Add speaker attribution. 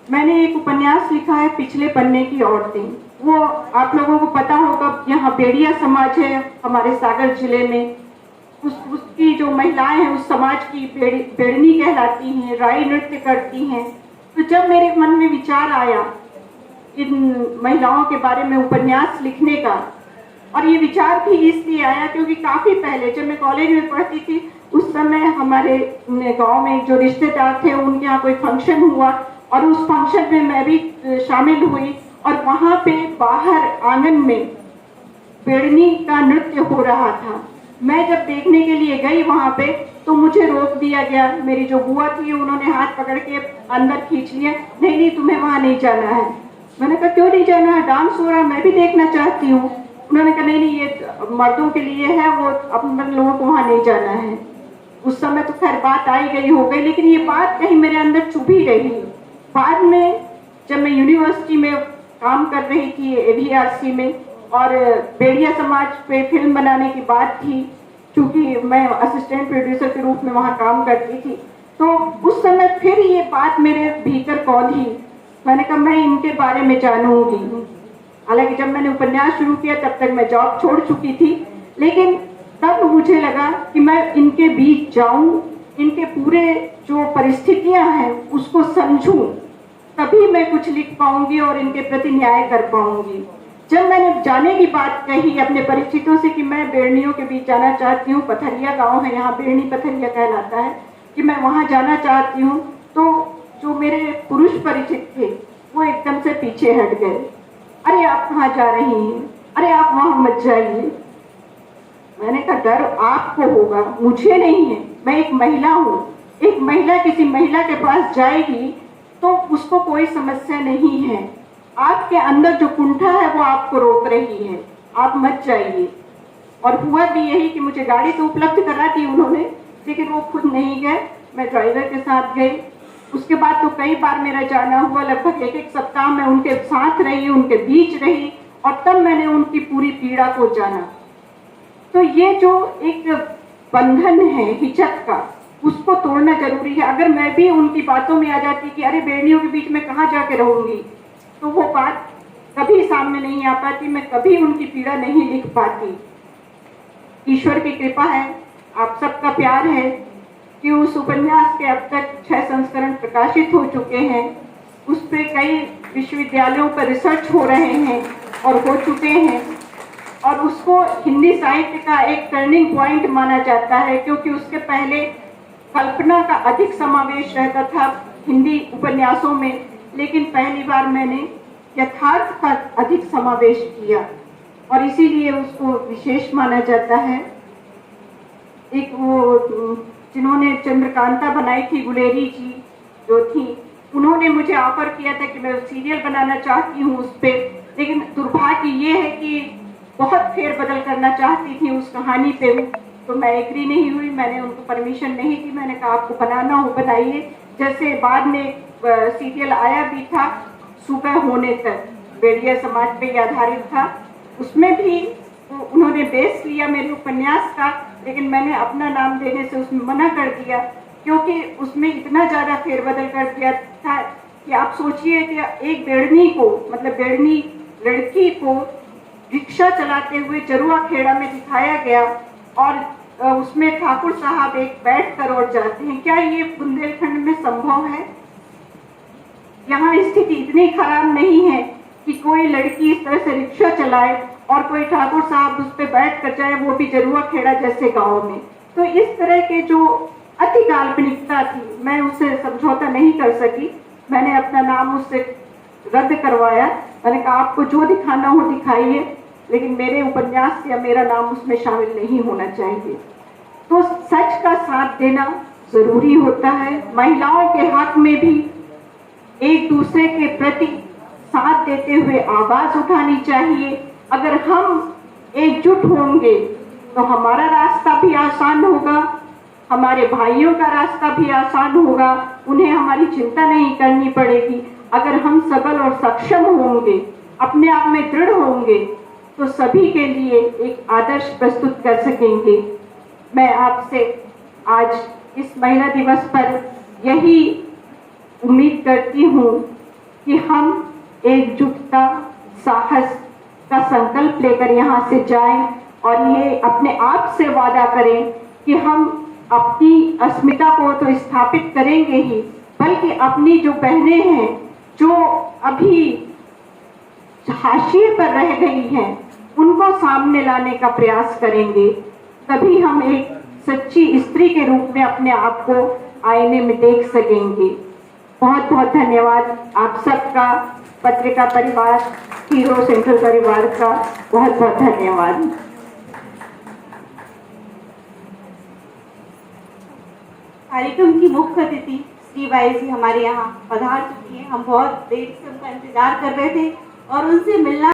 Speaker 1: मैंने एक उपन्यास लिखा है पिछले पन्ने की औरतें। वो आप लोगों को पता होगा, यहाँ बेड़िया समाज है हमारे सागर जिले में। उसकी जो महिलाएं हैं उस समाज की बेड़नी कहलाती हैं, राई नृत्य करती हैं। तो जब मेरे मन में विचार आया इन महिलाओं के बारे में उपन्यास लिखने का, और ये विचार भी इसलिए आया क्योंकि काफी पहले जब मैं कॉलेज में पढ़ती थी उस समय हमारे गांव में जो रिश्तेदार थे उनके यहाँ कोई फंक्शन हुआ और उस फंक्शन में मैं भी शामिल हुई, और वहां पे बाहर आंगन में बेड़नी का नृत्य हो रहा था। मैं जब देखने के लिए गई वहां पे तो मुझे रोक दिया गया। मेरी जो बुआ थी उन्होंने हाथ पकड़ के अंदर खींच लिया, नहीं नहीं तुम्हें वहां नहीं जाना है। मैंने कहा क्यों नहीं जाना है, डांस हो रहा है, मैं भी देखना चाहती हूँ। उन्होंने कहा नहीं नहीं ये मर्दों के लिए है, वो अपन लोगों को वहां नहीं जाना है। उस समय तो खैर बात आई गई हो गई, लेकिन ये बात कहीं मेरे अंदर चुभी रही। बाद में जब मैं यूनिवर्सिटी में काम कर रही थी AVRC में, और बेड़िया समाज पे फिल्म बनाने की बात थी, क्योंकि मैं असिस्टेंट प्रोड्यूसर के रूप में वहाँ काम करती थी, तो उस समय फिर ये बात मेरे भीतर कौंधी। मैंने कहा मैं इनके बारे में जानूंगी। हालांकि जब मैंने उपन्यास शुरू किया तब तक मैं जॉब छोड़ चुकी थी, लेकिन तब मुझे लगा कि मैं इनके बीच जाऊं, इनके पूरे जो परिस्थितियां हैं उसको समझूं, तभी मैं कुछ लिख पाऊंगी और इनके प्रति न्याय कर पाऊंगी। जब मैंने जाने की बात कही अपने परिचितों से कि मैं बेड़नियों के बीच जाना चाहती हूँ, पथरिया गांव है यहाँ, बेड़नी पथरिया कहलाता है, कि मैं वहां जाना चाहती हूँ, तो जो मेरे पुरुष परिचित थे वो एकदम से पीछे हट गए। अरे आप कहाँ जा रही हैं, अरे आप वहां मत जाइए। मैंने कहा डर आपको होगा, मुझे नहीं है। मैं एक महिला हूँ, एक महिला किसी महिला के पास जाएगी तो उसको कोई समस्या नहीं है। आपके अंदर जो कुंठा है वो आपको रोक रही है, आप मत जाइए। और हुआ भी यही कि मुझे गाड़ी तो उपलब्ध करा दी उन्होंने, लेकिन वो खुद नहीं गए, मैं ड्राइवर के साथ गई। उसके बाद तो कई बार मेरा जाना हुआ, लगभग एक सप्ताह में उनके साथ रही, उनके बीच रही, और तब मैंने उनकी पूरी पीड़ा को जाना। तो ये जो एक बंधन है हिचक का, उसको तोड़ना जरूरी है। अगर मैं भी उनकी बातों में आ जाती कि अरे बेड़नियों के बीच में कहाँ जाके रहूंगी, तो वो बात कभी सामने नहीं आ पाती, मैं कभी उनकी पीड़ा नहीं लिख पाती। ईश्वर की कृपा है, आप सबका प्यार है कि उस उपन्यास के अब तक 6 संस्करण प्रकाशित हो चुके हैं। उस पर कई विश्वविद्यालयों पर रिसर्च हो रहे हैं और हो चुके हैं, और उसको हिंदी साहित्य का एक टर्निंग पॉइंट माना जाता है, क्योंकि उसके पहले कल्पना का अधिक समावेश रहता था हिंदी उपन्यासों में, लेकिन पहली बार मैंने यथार्थ का अधिक समावेश किया और इसीलिए उसको विशेष माना जाता है। एक वो जिन्होंने चंद्रकांता बनाई थी, गुलेरी जी जो थी, उन्होंने मुझे ऑफर किया था कि मैं सीरियल बनाना चाहती हूँ उस पर, लेकिन दुर्भाग्य ये है कि बहुत फेरबदल करना चाहती थी उस कहानी पे, तो मैं एग्री नहीं हुई, मैंने उनको परमिशन नहीं दी। मैंने कहा आपको बनाना हो बनाइए। जैसे बाद में सीरियल आया भी था सुबह होने तक, बेड़िया समाज पे आधारित था, उसमें भी उन्होंने बेस लिया मेरे उपन्यास का, लेकिन मैंने अपना नाम देने से उसमें मना कर दिया, क्योंकि उसमें इतना ज़्यादा फेरबदल कर दिया था कि आप सोचिए कि एक बेड़नी को, मतलब बेड़नी लड़की को रिक्शा चलाते हुए जरुआ खेड़ा में दिखाया गया, और उसमें ठाकुर साहब एक बैठ कर और जाते हैं। क्या ये बुंदेलखंड में संभव है? यहाँ स्थिति इतनी खराब नहीं है कि कोई लड़की इस तरह से रिक्शा चलाए और कोई ठाकुर साहब उस पर बैठ कर जाए, वो भी जरुआ खेड़ा जैसे गांव में। तो इस तरह के जो अति काल्पनिकता थी, मैं उससे समझौता नहीं कर सकी। मैंने अपना नाम उससे रद्द करवाया। मैंने कहा आपको जो दिखाना हो दिखाइए, लेकिन मेरे उपन्यास या मेरा नाम उसमें शामिल नहीं होना चाहिए। तो सच का साथ देना जरूरी होता है। महिलाओं के हक में भी एक दूसरे के प्रति साथ देते हुए आवाज उठानी चाहिए। अगर हम एकजुट होंगे तो हमारा रास्ता भी आसान होगा, हमारे भाइयों का रास्ता भी आसान होगा, उन्हें हमारी चिंता नहीं करनी पड़ेगी। अगर हम सबल और सक्षम होंगे, अपने आप में दृढ़ होंगे, तो सभी के लिए एक आदर्श प्रस्तुत कर सकेंगे। मैं आपसे आज इस महिला दिवस पर यही उम्मीद करती हूँ कि हम एकजुटता, साहस का संकल्प लेकर यहाँ से जाएं और ये अपने आप से वादा करें कि हम अपनी अस्मिता को तो स्थापित करेंगे ही, बल्कि अपनी जो बहनें हैं जो अभी हाशिए पर रह गई हैं उनको सामने लाने का प्रयास करेंगे। तभी हम एक सच्ची स्त्री के रूप में अपने आप को आईने में देख सकेंगे। बहुत बहुत धन्यवाद आप सबका, पत्रिका परिवार, हीरो सेंट्रल परिवार का बहुत बहुत धन्यवाद।
Speaker 2: कार्यक्रम की मुख्य अतिथि श्री बाई जी हमारे यहाँ पधार चुकी हैं। हम बहुत देर से उनका इंतजार कर रहे थे और उनसे मिलना